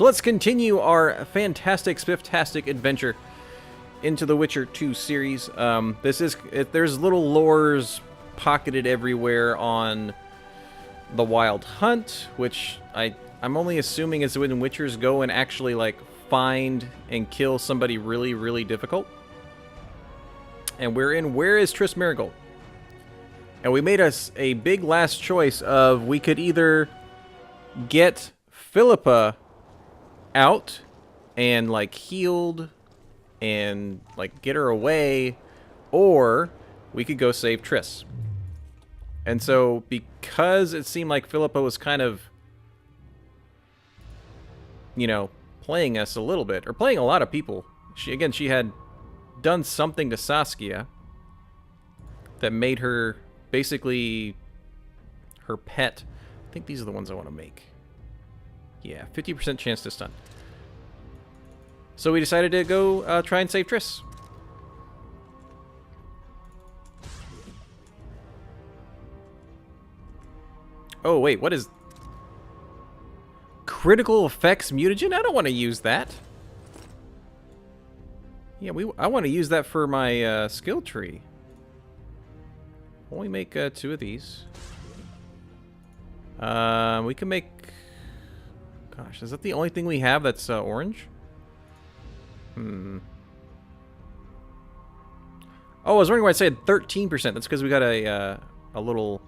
So let's continue our fantastic Spifftastic adventure into the Witcher 2 series. There's little lores pocketed everywhere on the Wild Hunt, which I'm only assuming is when Witchers go and actually like find and kill somebody really, really difficult. And we're in Where is Triss Merigold? And we made us a big last choice of we could either get Philippa out and like healed and like get her away, or we could go save Triss. And so because it seemed like Philippa was kind of, you know, playing us a little bit, or playing a lot of people. She had done something to Saskia that made her basically her pet. I think these are the ones I want to make. Yeah, 50% chance to stun. So we decided to go try and save Triss. Oh, wait, what is... Critical effects mutagen? I don't want to use that. Yeah, I want to use that for my skill tree. Only make 2 of these. We can make... Gosh, is that the only thing we have that's orange? Oh, I was wondering why I said 13%. That's because we got a little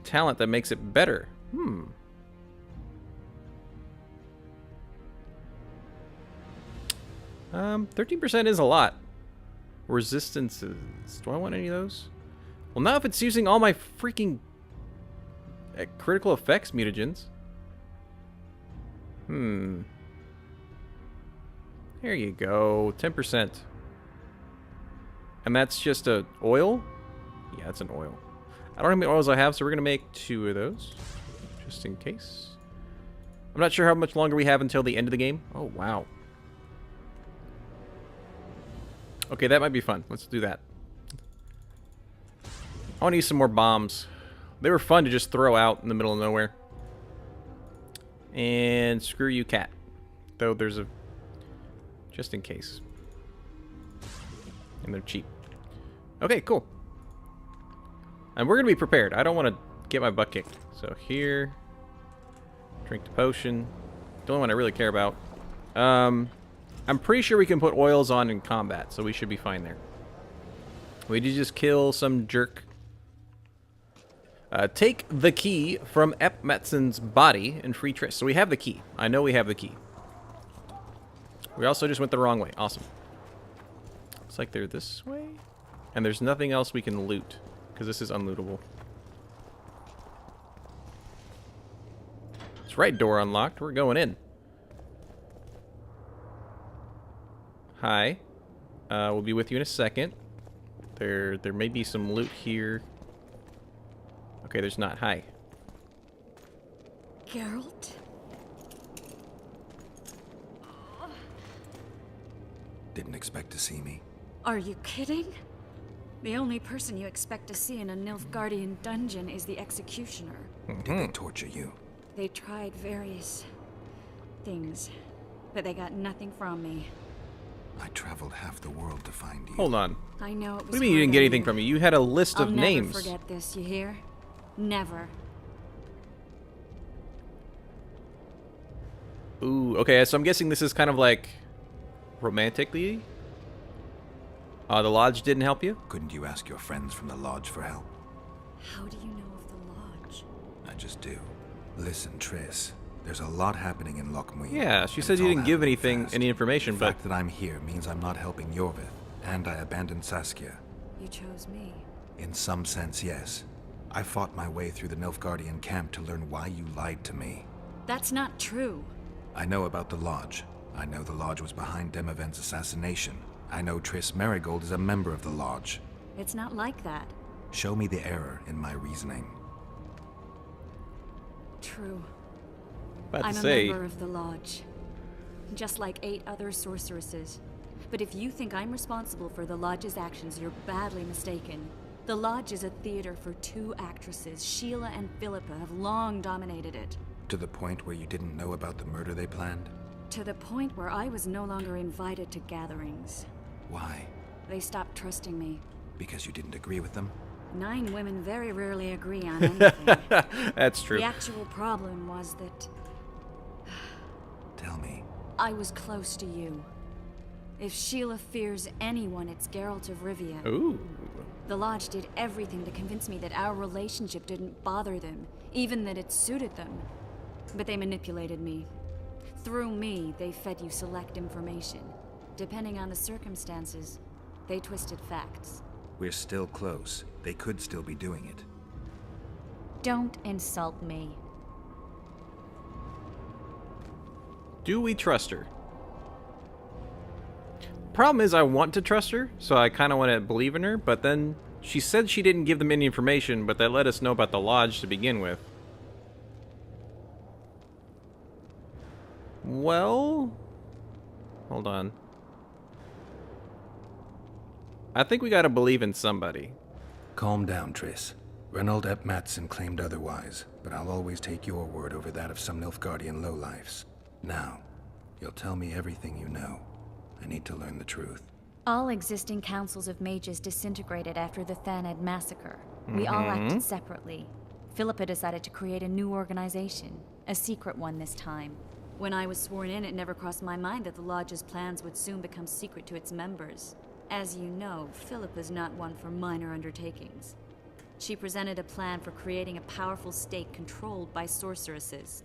talent that makes it better. 13% is a lot. Resistances. Do I want any of those? Well, not if it's using all my freaking critical effects mutagens. There you go. 10%. And that's just a oil? Yeah, it's an oil. I don't know how many oils I have, so we're going to make 2 of those. Just in case. I'm not sure how much longer we have until the end of the game. Oh, wow. Okay, that might be fun. Let's do that. I want to use some more bombs. They were fun to just throw out in the middle of nowhere. And screw you, cat. Though there's a... Just in case. And they're cheap. Okay, cool. And we're going to be prepared. I don't want to get my butt kicked. So here. Drink the potion. The only one I really care about. I'm pretty sure we can put oils on in combat, so we should be fine there. We did just kill some jerk. Take the key from Epmetzen's body and free Triss. So we have the key. I know we have the key. We also just went the wrong way. Awesome. Looks like they're this way. And there's nothing else we can loot, because this is unlootable. That's right, door unlocked. We're going in. Hi. We'll be with you in a second. There may be some loot here. Okay, there's not. Hi. Geralt? Didn't expect to see me. Are you kidding? The only person you expect to see in a Nilfgaardian dungeon is the executioner. Did they torture you? They tried various things, but they got nothing from me. I traveled half the world to find you. Hold on. I know it was What do you mean you didn't get anything from me? You had a list of names. I'll never forget this, you hear? Never. Ooh, okay, so I'm guessing this is kind of like romantically. The lodge didn't help you? Couldn't you ask your friends from the lodge for help? How do you know of the lodge? I just do. Listen, Triss. There's a lot happening in Lochmuir. Yeah, she said you didn't give any information, The but... fact that I'm here means I'm not helping Yorvith, and I abandoned Saskia. You chose me. In some sense, yes. I fought my way through the Nilfgaardian camp to learn why you lied to me. That's not true. I know about the lodge. I know the lodge was behind Demavend's assassination. I know Triss Merigold is a member of the lodge. It's not like that. Show me the error in my reasoning. True. About I'm to a say... member of the lodge. Just like 8 other sorceresses. But if you think I'm responsible for the lodge's actions, you're badly mistaken. The lodge is a theater for 2 actresses. Sheila and Philippa have long dominated it. To the point where you didn't know about the murder they planned? To the point where I was no longer invited to gatherings. Why? They stopped trusting me. Because you didn't agree with them? 9 women very rarely agree on anything. That's true. The actual problem was that Tell me. I was close to you. If Sheila fears anyone, it's Geralt of Rivia. Ooh. The Lodge did everything to convince me that our relationship didn't bother them, even that it suited them. But they manipulated me. Through me, they fed you select information. Depending on the circumstances, they twisted facts. We're still close. They could still be doing it. Don't insult me. Do we trust her? Problem is, I want to trust her, so I kind of want to believe in her, but then she said she didn't give them any information, but they let us know about the Lodge to begin with. Well, hold on. I think we gotta believe in somebody. Calm down, Triss. Reynold Ep Matson claimed otherwise, but I'll always take your word over that of some Nilfgaardian lowlifes. Now, you'll tell me everything you know. I need to learn the truth. All existing councils of mages disintegrated after the Thaned massacre. We all acted separately. Philippa decided to create a new organization, a secret one this time. When I was sworn in, it never crossed my mind that the Lodge's plans would soon become secret to its members. As you know, Philippa's not one for minor undertakings. She presented a plan for creating a powerful state controlled by sorceresses.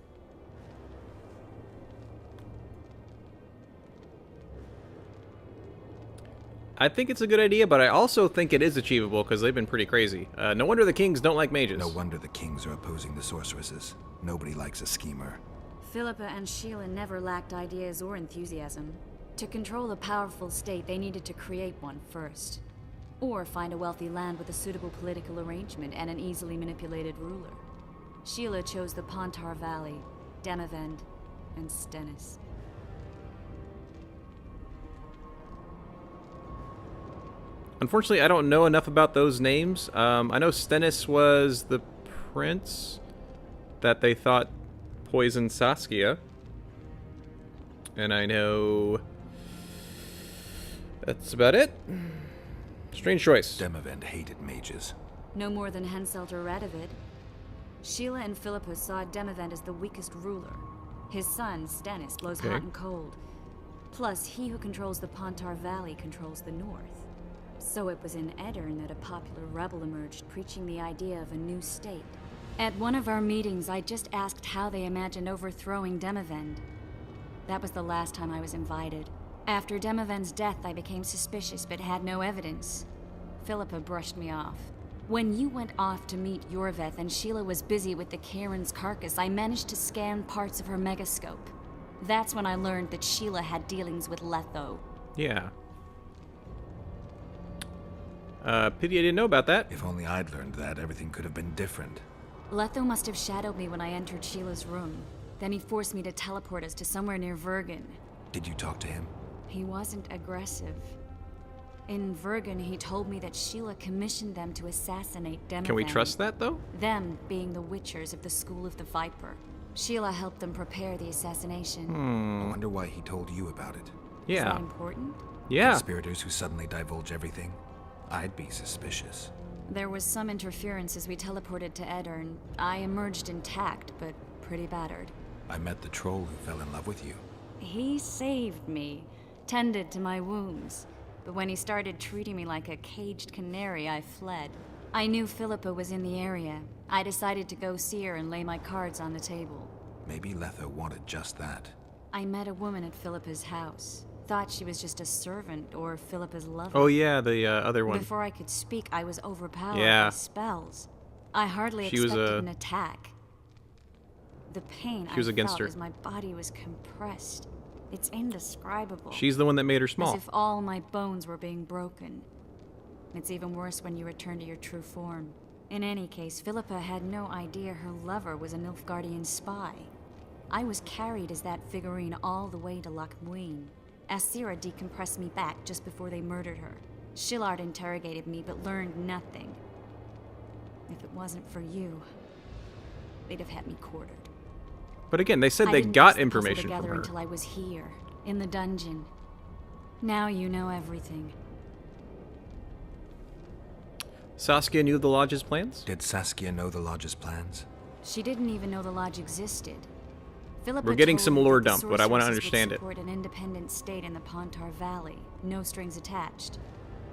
I think it's a good idea, but I also think it is achievable because they've been pretty crazy. No wonder the kings don't like mages. No wonder the kings are opposing the sorceresses. Nobody likes a schemer. Philippa and Sheila never lacked ideas or enthusiasm. To control a powerful state, they needed to create one first. Or find a wealthy land with a suitable political arrangement and an easily manipulated ruler. Sheila chose the Pontar Valley, Demavend, and Stennis. Unfortunately, I don't know enough about those names. I know Stennis was the prince that they thought poisoned Saskia. And I know that's about it. Strange choice. Demavend hated mages. No more than Henselt or Radovid. Sheila and Philippa saw Demavend as the weakest ruler. His son, Stennis, blows hot and cold. Plus, he who controls the Pontar Valley controls the north. So it was in Edirn that a popular rebel emerged, preaching the idea of a new state. At one of our meetings, I just asked how they imagined overthrowing Demavend. That was the last time I was invited. After Demavend's death, I became suspicious, but had no evidence. Philippa brushed me off. When you went off to meet Yorveth and Sheila was busy with the Karen's carcass, I managed to scan parts of her megascope. That's when I learned that Sheila had dealings with Letho. Yeah. Pity I didn't know about that. If only I'd learned that, everything could have been different. Letho must have shadowed me when I entered Sheila's room. Then he forced me to teleport us to somewhere near Vergen. Did you talk to him? He wasn't aggressive. In Vergen, he told me that Sheila commissioned them to assassinate Demavend. Can we trust that, though? Them being the Witchers of the School of the Viper. Sheila helped them prepare the assassination. I wonder why he told you about it. Is that Yeah. important? Yeah. Conspirators who suddenly divulge everything? I'd be suspicious. There was some interference as we teleported to Edirn. I emerged intact, but pretty battered. I met the troll who fell in love with you. He saved me, tended to my wounds. But when he started treating me like a caged canary, I fled. I knew Philippa was in the area. I decided to go see her and lay my cards on the table. Maybe Letho wanted just that. I met a woman at Philippa's house. Thought she was just a servant or Philippa's lover. Oh, yeah, the other one. Before I could speak, I was overpowered Yeah. by spells. I hardly She was expected an attack. The pain She was I against felt her. as my body was compressed. It's indescribable. She's the one that made her small. As if all my bones were being broken. It's even worse when you return to your true form. In any case, Philippa had no idea her lover was a Nilfgaardian spy. I was carried as that figurine all the way to Loch Muin. Asira decompressed me back just before they murdered her. Shillard interrogated me but learned nothing. If it wasn't for you, they'd have had me quartered. But again, they said I they didn't got piece the puzzle information from together her. until I was here, in the dungeon. Now you know everything. Saskia knew the Lodge's plans? Did Saskia know the Lodge's plans? She didn't even know the Lodge existed. Philippa We're getting told some her lore that the dump, but I want to sorceresses would understand it. support an independent state in the Pontar Valley, no strings attached.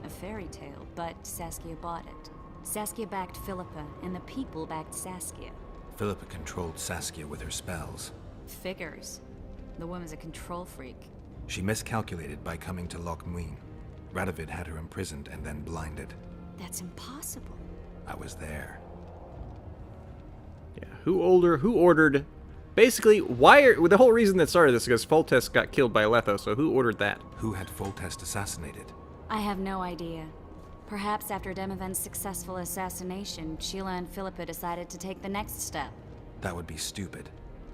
A fairy tale, but Saskia bought it. Saskia backed Philippa, and the people backed Saskia. Philippa controlled Saskia with her spells. Figures. The woman's a control freak. She miscalculated by coming to Loch Muin. Radovid had her imprisoned and then blinded. That's impossible. I was there. Yeah, who ordered... Basically, the whole reason that started this is because Foltest got killed by Letho, so who ordered that? Who had Foltest assassinated? I have no idea. Perhaps after Demavend's successful assassination, Sheila and Philippa decided to take the next step. That would be stupid.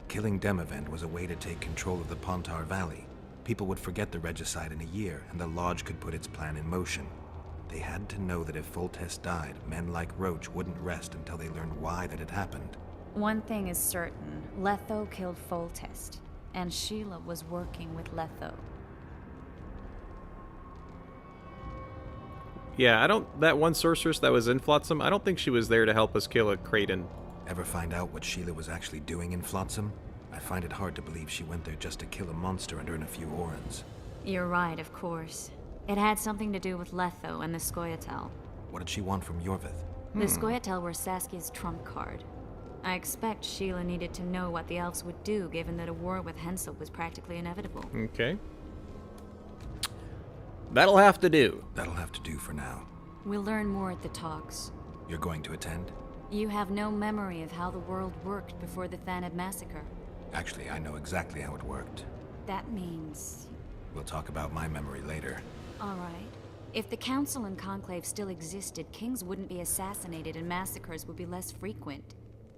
Killing Demavend was a way to take control of the Pontar Valley. People would forget the regicide in a year, and the Lodge could put its plan in motion. They had to know that if Foltest died, men like Roach wouldn't rest until they learned why that had happened. One thing is certain. Letho killed Foltest, and Sheila was working with Letho. Yeah, that one sorceress that was in Flotsam, I don't think she was there to help us kill a Kraden. Ever find out what Sheila was actually doing in Flotsam? I find it hard to believe she went there just to kill a monster and earn a few orans. You're right, of course. It had something to do with Letho and the Scoia'tael. What did she want from Yorvith? The Scoia'tael were Saskia's trump card. I expect Sheila needed to know what the elves would do, given that a war with Hensel was practically inevitable. Okay. That'll have to do. That'll have to do for now. We'll learn more at the talks. You're going to attend? You have no memory of how the world worked before the Thanad massacre. Actually, I know exactly how it worked. That means... We'll talk about my memory later. All right. If the Council and Conclave still existed, kings wouldn't be assassinated and massacres would be less frequent.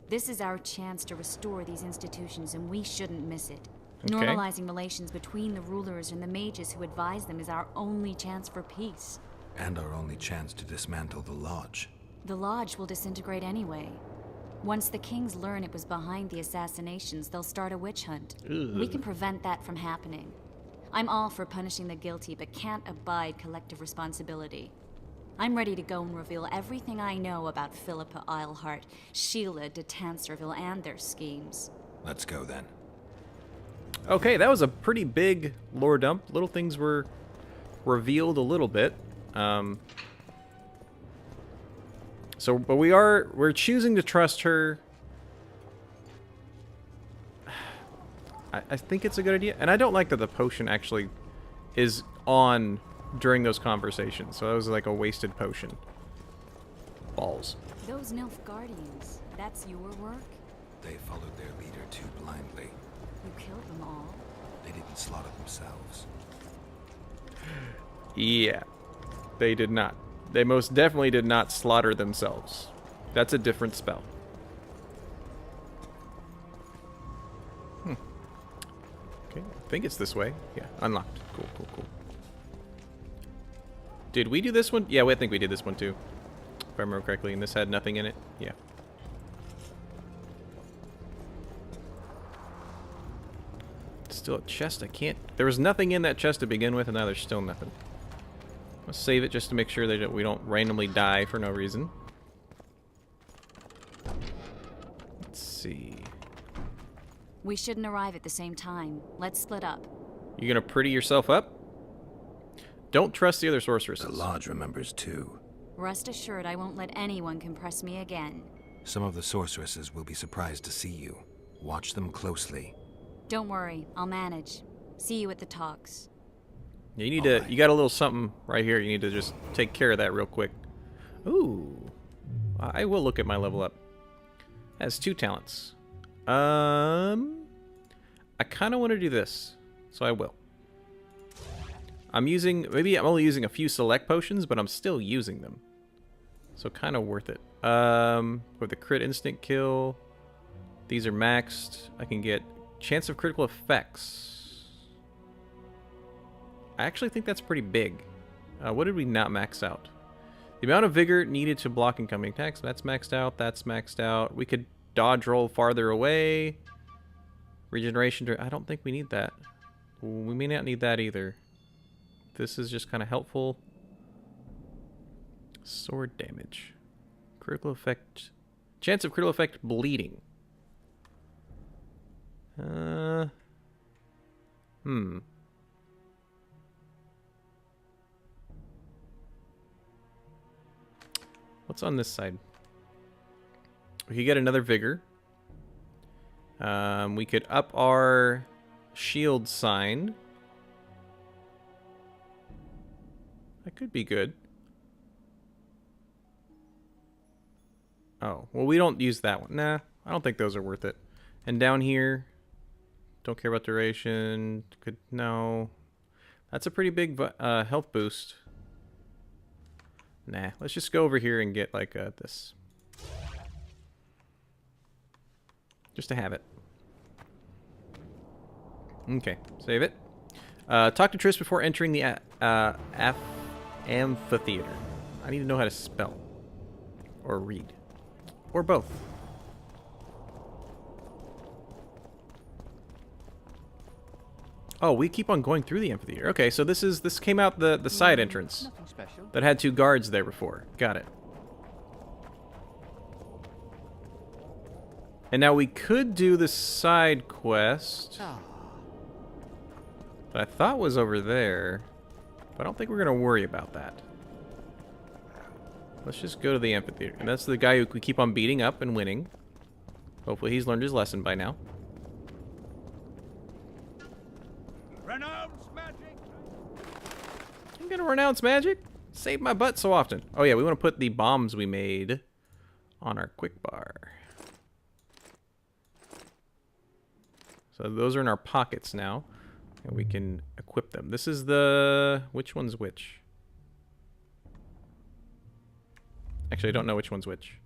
This is our chance to restore these institutions, and we shouldn't miss it. Okay. Normalizing relations between the rulers and the mages who advise them is our only chance for peace. And our only chance to dismantle the Lodge. The Lodge will disintegrate anyway. Once the kings learn it was behind the assassinations, they'll start a witch hunt. Ugh. We can prevent that from happening. I'm all for punishing the guilty, but can't abide collective responsibility. I'm ready to go and reveal everything I know about Philippa Eilhart, Sheila de Tanserville, and their schemes. Let's go then. Okay, that was a pretty big lore dump. Little things were revealed a little bit. But we're choosing to trust her. I think it's a good idea. And I don't like that the potion actually is on during those conversations. So that was like a wasted potion. Balls. Those Nilfgaardians, that's your work? They followed their leader too blindly. You killed them all. They didn't slaughter themselves. Yeah, they did not. They most definitely did not slaughter themselves. That's a different spell. Okay, I think it's this way. Yeah, unlocked. Cool, cool, cool. Did we do this one? Yeah, I think we did this one too. If I remember correctly, and this had nothing in it. Yeah. Still a chest. I can't... There was nothing in that chest to begin with, and now there's still nothing. Let's save it just to make sure that we don't randomly die for no reason. Let's see. We shouldn't arrive at the same time. Let's split up. You gonna pretty yourself up? Don't trust the other sorceresses. The Lodge remembers too. Rest assured I won't let anyone compress me again. Some of the sorceresses will be surprised to see you. Watch them closely. Don't worry, I'll manage. See you at the talks. Yeah, you need to. You got a little something right here. You need to just take care of that real quick. Ooh, I will look at my level up. Has 2 talents. I kind of want to do this, so I will. Maybe I'm only using a few select potions, but I'm still using them. So kind of worth it. With the crit instant kill, these are maxed. I can get chance of critical effects. I actually think that's pretty big. What did we not max out? The amount of vigor needed to block incoming attacks. That's maxed out. That's maxed out. We could dodge roll farther away. Regeneration. I don't think we need that. We may not need that either. This is just kind of helpful. Sword damage. Critical effect. Chance of critical effect bleeding. What's on this side? We could get another vigor. We could up our shield sign. That could be good. Oh, well, we don't use that one. Nah, I don't think those are worth it. And down here, don't care about duration. Could no. That's a pretty big health boost. Nah, let's just go over here and get like this. Just to have it. Okay, save it. Talk to Triss before entering the amphitheater. I need to know how to spell. Or read. Or both. Oh, we keep on going through the amphitheater. Okay, so this came out the side entrance. Nothing special. That had 2 guards there before. Got it. And now we could do the side quest. That I thought was over there. But I don't think we're going to worry about that. Let's just go to the amphitheater. And that's the guy who we keep on beating up and winning. Hopefully he's learned his lesson by now. Renounce magic! I'm going to renounce magic? Save my butt so often. Oh yeah, we want to put the bombs we made on our quick bar. So those are in our pockets now. And we can equip them. This is the... Which one's which? Actually, I don't know which one's which.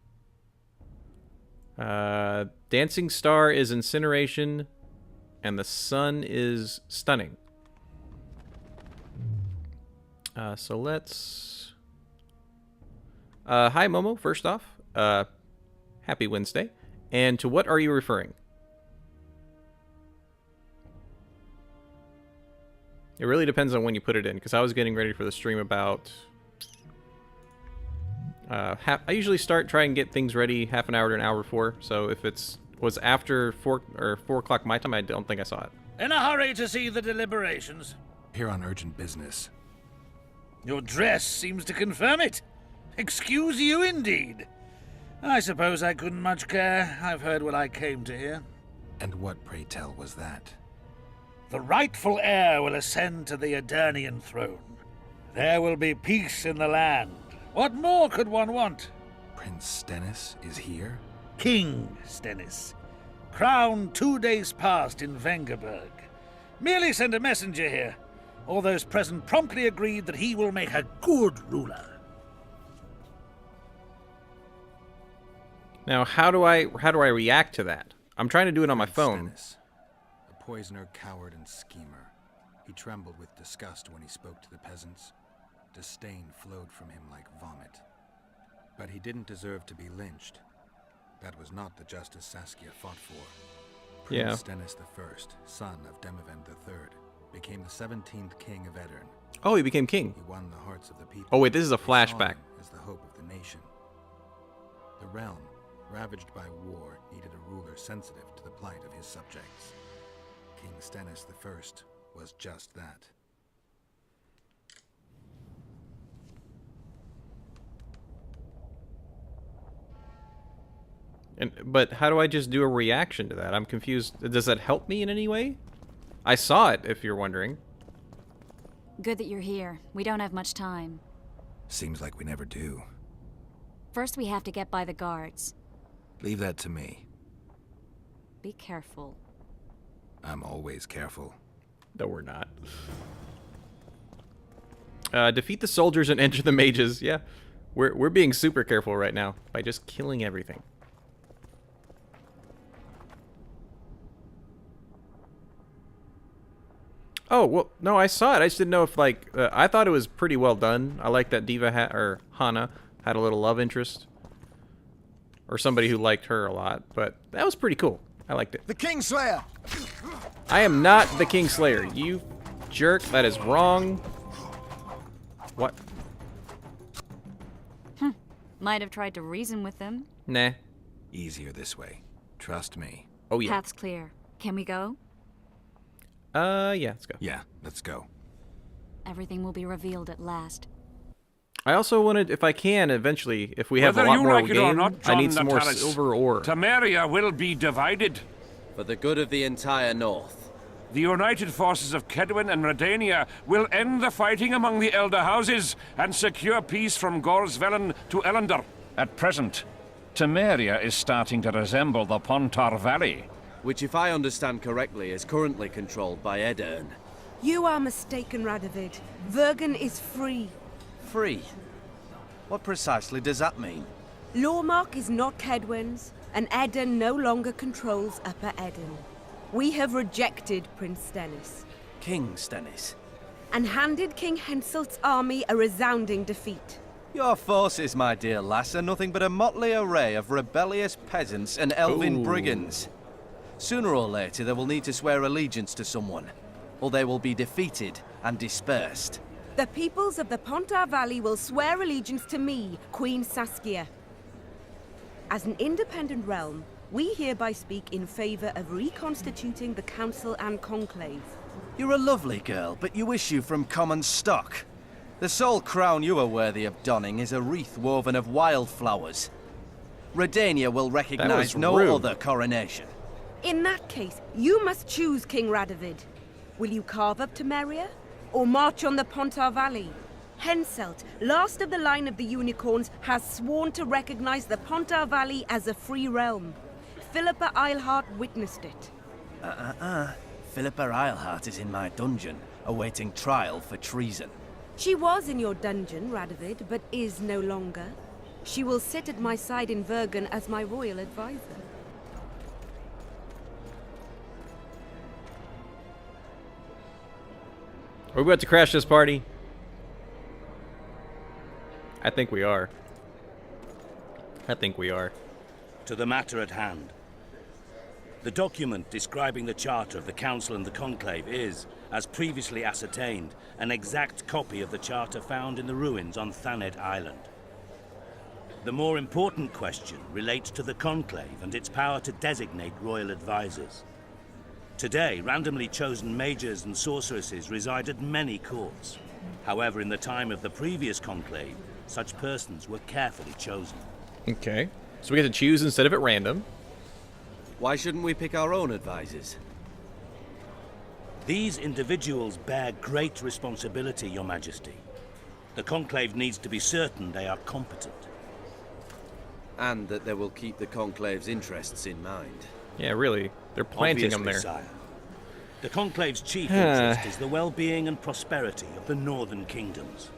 Dancing Star is Incineration. And the Sun is Stunning. So let's... hi, Momo, first off. Happy Wednesday. And to what are you referring? It really depends on when you put it in, because I was getting ready for the stream about... I usually try and get things ready half an hour to an hour before, so if was after 4 o'clock my time, I don't think I saw it. In a hurry to see the deliberations. Here on urgent business. Your dress seems to confirm it. Excuse you indeed. I suppose I couldn't much care. I've heard what I came to hear. And what, pray tell, was that? The rightful heir will ascend to the Eternian throne. There will be peace in the land. What more could one want? Prince Stennis is here? King Stennis. Crowned 2 days past in Vengerberg. Merely send a messenger here. All those present promptly agreed that he will make a good ruler. Now, how do I react to that? I'm trying to do it on my phone. Stennis, a poisoner, coward, and schemer. He trembled with disgust when he spoke to the peasants. Disdain flowed from him like vomit. But he didn't deserve to be lynched. That was not the justice Saskia fought for. Prince Stennis I, son of Demavend III, became the 17th king of Aedirn. Oh, he became king. He won the hearts of the people. Oh wait, this is a flashback. As the hope of the nation. The realm, ravaged by war, needed a ruler sensitive to the plight of his subjects. King Stennis I was just that. But how do I just do a reaction to that? I'm confused. Does that help me in any way? I saw it, if you're wondering. Good that you're here. We don't have much time. Seems like we never do. First, we have to get by the guards. Leave that to me. Be careful. I'm always careful. No, we're not. Defeat the soldiers and enter the mages. Yeah, we're being super careful right now by just killing everything. Oh, well, no, I saw it. I just didn't know if, like, I thought it was pretty well done. I like that Diva or Hana had a little love interest. Or somebody who liked her a lot, but that was pretty cool. I liked it. The Kingslayer! I am not the Kingslayer. You jerk. That is wrong. What? Might have tried to reason with them. Nah. Easier this way. Trust me. Oh, yeah. Path's clear. Can we go? Yeah, let's go. Yeah, let's go. Everything will be revealed at last. I also wanted, if I can, eventually, if we have Whether a lot you more like it or game, not, I need John some more Natalis, silver ore. Temeria will be divided. For the good of the entire North. The united forces of Kedwin and Redania will end the fighting among the Elder Houses and secure peace from Gorsvelen to Ellender. At present, Temeria is starting to resemble the Pontar Valley. Which, if I understand correctly, is currently controlled by Edirn. You are mistaken, Radovid. Vergen is free. Free? What precisely does that mean? Lawmark is not Kedwen's, and Edirn no longer controls Upper Edirn. We have rejected Prince Stennis. King Stennis? And handed King Henselt's army a resounding defeat. Your forces, my dear lass, are nothing but a motley array of rebellious peasants and elven brigands. Sooner or later, they will need to swear allegiance to someone, or they will be defeated and dispersed. The peoples of the Pontar Valley will swear allegiance to me, Queen Saskia. As an independent realm, we hereby speak in favor of reconstituting the Council and Conclave. You're a lovely girl, but you issue from common stock. The sole crown you are worthy of donning is a wreath woven of wildflowers. Redania will recognize no rude. other coronation. In that case, you must choose King Radovid. Will you carve up Temeria, or march on the Pontar Valley? Henselt, last of the line of the unicorns, has sworn to recognize the Pontar Valley as a free realm. Philippa Eilhart witnessed it. Philippa Eilhart is in my dungeon, awaiting trial for treason. She was in your dungeon, Radovid, but is no longer. She will sit at my side in Vergen as my royal advisor. Are we about to crash this party? I think we are. I think we are. To the matter at hand. The document describing the charter of the Council and the Conclave is, as previously ascertained, an exact copy of the charter found in the ruins on Thanet Island. The more important question relates to the Conclave and its power to designate royal advisors. Today, randomly chosen mages and sorceresses reside at many courts. However, in the time of the previous Conclave, such persons were carefully chosen. Okay. So we get to choose instead of at random. Why shouldn't we pick our own advisors? These individuals bear great responsibility, Your Majesty. The Conclave needs to be certain they are competent. And that they will keep the Conclave's interests in mind. Yeah, really. They're planting them there. Sire. The Conclave's chief interest is the well-being and prosperity of the northern kingdoms.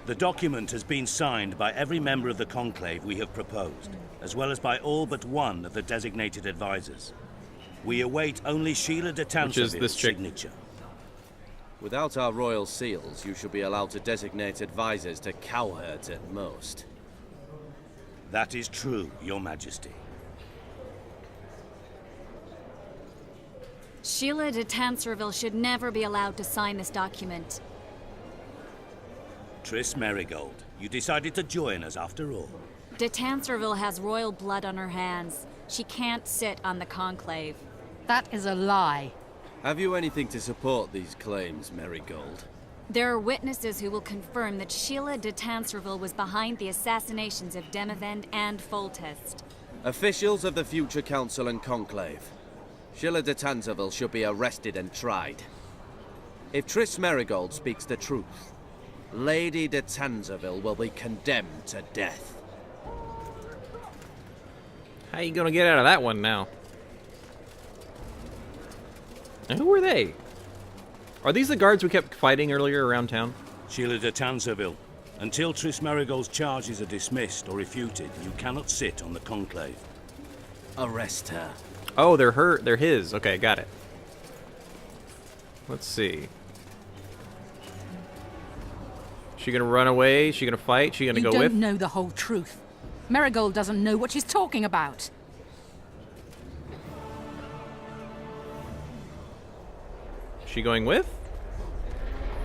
The document has been signed by every member of the Conclave we have proposed, as well as by all but one of the designated advisors. We await only Sheila de Tanserville's signature. Without our royal seals, you should be allowed to designate advisors to cowherds at most. That is true, Your Majesty. Sheila de Tanserville should never be allowed to sign this document. Triss Merigold, you decided to join us after all. De Tanserville has royal blood on her hands. She can't sit on the Conclave. That is a lie. Have you anything to support these claims, Merigold? There are witnesses who will confirm that Sheila de Tanserville was behind the assassinations of Demavend and Foltest. Officials of the future Council and Conclave. Sheila de Tanserville should be arrested and tried. If Triss Merigold speaks the truth, Lady de Tanserville will be condemned to death. How you gonna get out of that one now? And who were they? Are these the guards we kept fighting earlier around town? Sheila de Tanserville, until Triss Merigold's charges are dismissed or refuted, you cannot sit on the Conclave. Arrest her. Oh, they're his. Okay, got it. Let's see. She gonna run away? She gonna fight? She gonna You go don't with? know the whole truth. Marigold doesn't know what she's talking about. She going with?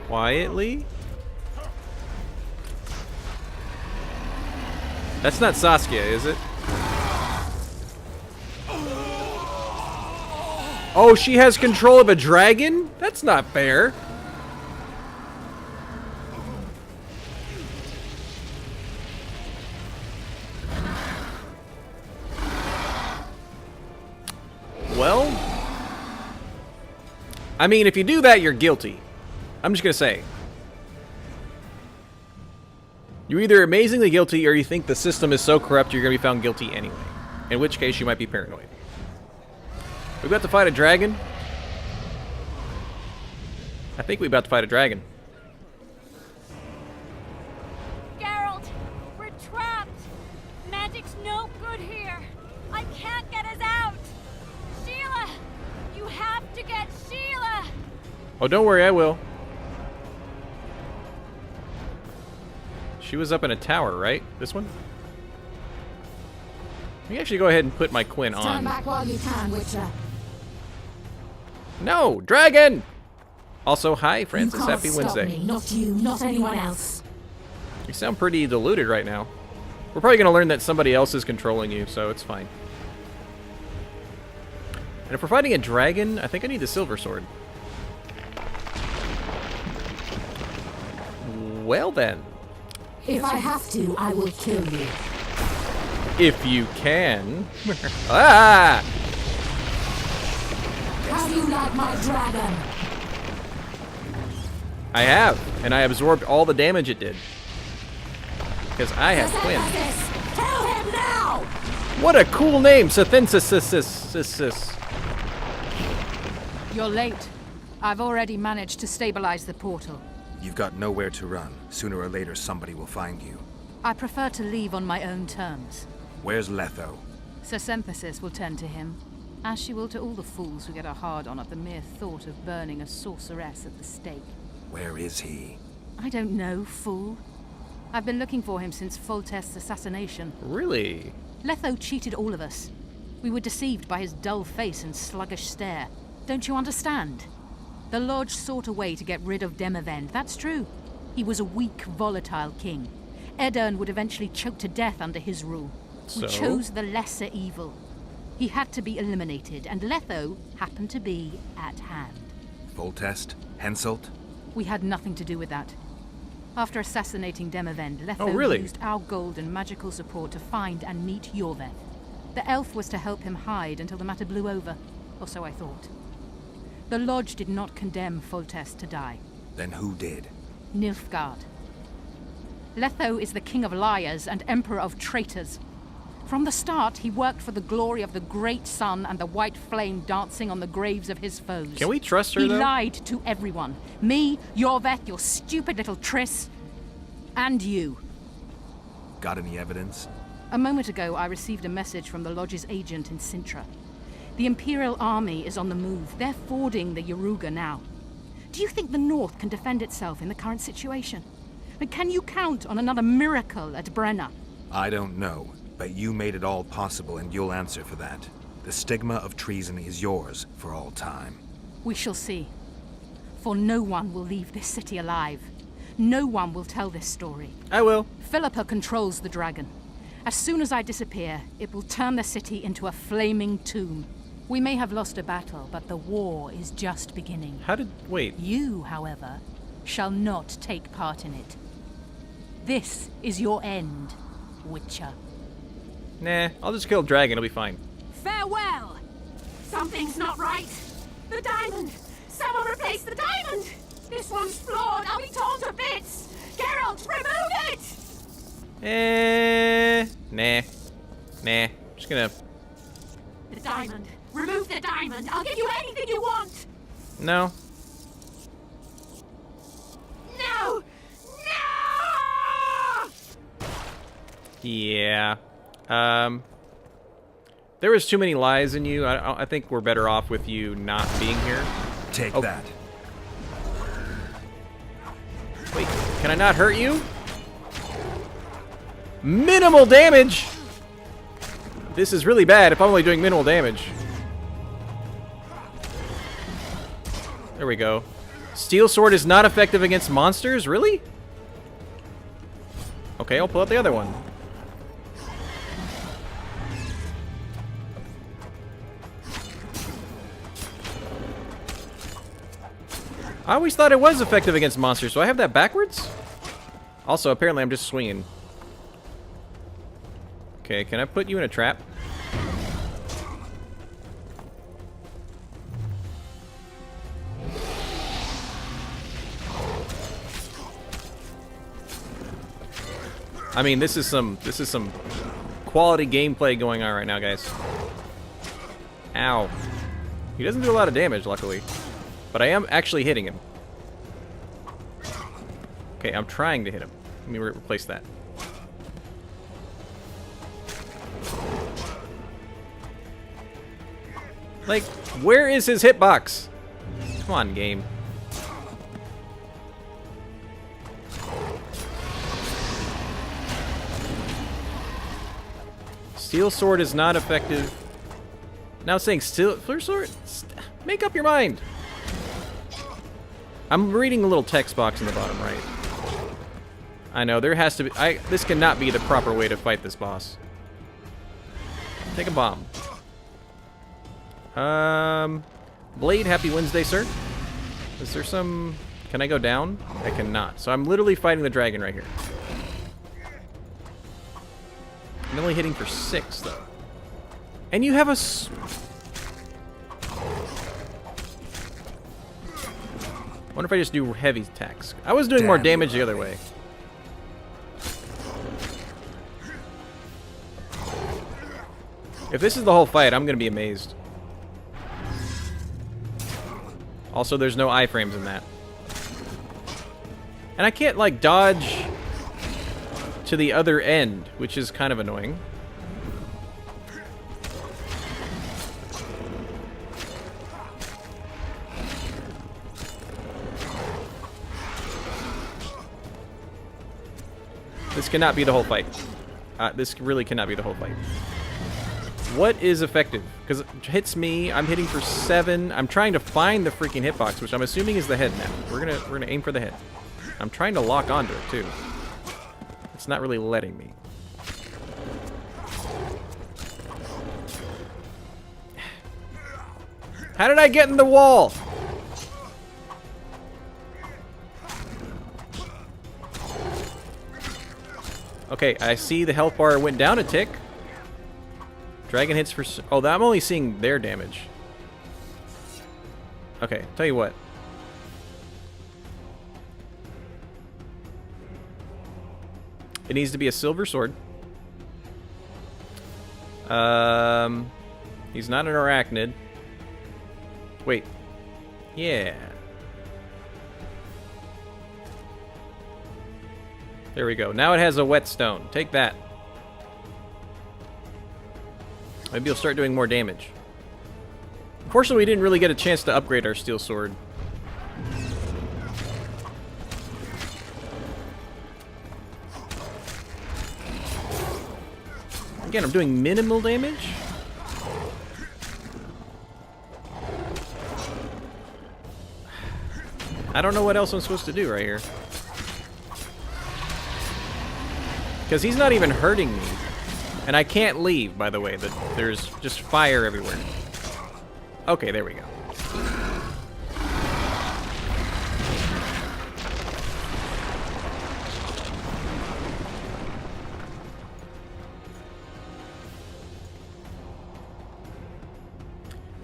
Quietly? That's not Saskia, is it? Oh, she has control of a dragon? That's not fair. Well, I mean, if you do that, you're guilty. I'm just gonna say. You're either amazingly guilty or you think the system is so corrupt you're gonna be found guilty anyway. In which case, you might be paranoid. We about to fight a dragon? I think we about to fight a dragon. Geralt, we're trapped. Magic's no good here. I can't get us out. Sheila, you have to get Sheila. Oh, don't worry, I will. She was up in a tower, right? This one? Let me actually go ahead and put my Quinn on. Stand back while you can, Witcher. No! Dragon! Also, hi, Francis. You can't Happy stop Wednesday. me, not you, not anyone else. You sound pretty deluded right now. We're probably going to learn that somebody else is controlling you, so it's fine. And if we're fighting a dragon, I think I need the silver sword. Well then. If I have to, I will kill you. If you can. Ah! How do you like my dragon? I have, and I absorbed all the damage it did. Because I have Quinn. Kill him now! What a cool name, Sathensis. You're late. I've already managed to stabilize the portal. You've got nowhere to run. Sooner or later, somebody will find you. I prefer to leave on my own terms. Where's Letho? Synthesis will tend to him, as she will to all the fools who get a hard-on at the mere thought of burning a sorceress at the stake. Where is he? I don't know, fool. I've been looking for him since Foltest's assassination. Really? Letho cheated all of us. We were deceived by his dull face and sluggish stare. Don't you understand? The Lodge sought a way to get rid of Demavend, that's true. He was a weak, volatile king. Edirn would eventually choke to death under his rule. We chose the lesser evil. He had to be eliminated, and Letho happened to be at hand. Foltest? Henselt? We had nothing to do with that. After assassinating Demavend, Letho used our gold and magical support to find and meet Yorveth. The elf was to help him hide until the matter blew over, or so I thought. The Lodge did not condemn Foltest to die. Then who did? Nilfgaard. Letho is the king of liars and emperor of traitors. From the start, he worked for the glory of the great sun and the white flame dancing on the graves of his foes. Can we trust her, though? He lied to everyone. Me, Yorveth, your stupid little Triss, and you. Got any evidence? A moment ago, I received a message from the Lodge's agent in Sintra. The Imperial Army is on the move. They're fording the Yaruga now. Do you think the North can defend itself in the current situation? But can you count on another miracle at Brenna? I don't know, but you made it all possible and you'll answer for that. The stigma of treason is yours for all time. We shall see. For no one will leave this city alive. No one will tell this story. I will. Philippa controls the dragon. As soon as I disappear, it will turn the city into a flaming tomb. We may have lost a battle, but the war is just beginning. Wait. You, however, shall not take part in it. This is your end, Witcher. Nah, I'll just kill a dragon, it'll be fine. Farewell! Something's not right. The diamond! Someone replace the diamond! This one's flawed, I'll be torn to bits! Geralt, remove it! Nah. Just gonna... The diamond. Remove the diamond. I'll give you anything you want. No. No! No! Yeah. There was too many lies in you. I think we're better off with you not being here. Take that. Wait, can I not hurt you? Minimal damage! This is really bad if I'm only doing minimal damage. There we go. Steel sword is not effective against monsters? Really? Okay, I'll pull out the other one. I always thought it was effective against monsters. Do I have that backwards? Also, apparently I'm just swinging. Okay, can I put you in a trap? I mean, this is some quality gameplay going on right now, guys. Ow. He doesn't do a lot of damage, luckily. But I am actually hitting him. Okay, I'm trying to hit him. Let me replace that. Like, where is his hitbox? Come on, game. Steel sword is not effective. Now it's saying steel sword? Make up your mind. I'm reading a little text box in the bottom right. I know, there has to be... this cannot be the proper way to fight this boss. Take a bomb. Blade, happy Wednesday, sir. Is there some... Can I go down? I cannot. So I'm literally fighting the dragon right here. I'm only hitting for 6, though. And you have a... I wonder if I just do heavy attacks. I was doing more damage the other way. If this is the whole fight, I'm going to be amazed. Also, there's no iframes in that. And I can't, like, dodge to the other end, which is kind of annoying. This cannot be the whole fight. This really cannot be the whole fight. What is effective? Because it hits me. I'm hitting for 7. I'm trying to find the freaking hitbox, which I'm assuming is the head now. We're gonna aim for the head. I'm trying to lock onto it too. It's not really letting me. How did I get in the wall? Okay, I see the health bar went down a tick. Dragon hits for... Oh, I'm only seeing their damage. Okay, tell you what. It needs to be a silver sword. He's not an arachnid. Wait. Yeah. There we go. Now it has a whetstone. Take that. Maybe you'll start doing more damage. Unfortunately, we didn't really get a chance to upgrade our steel sword. Again, I'm doing minimal damage. I don't know what else I'm supposed to do right here. Because he's not even hurting me. And I can't leave, by the way. There's just fire everywhere. Okay, there we go.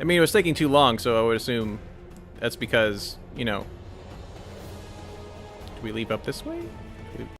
I mean, it was taking too long, so I would assume that's because, you know... Do we leap up this way?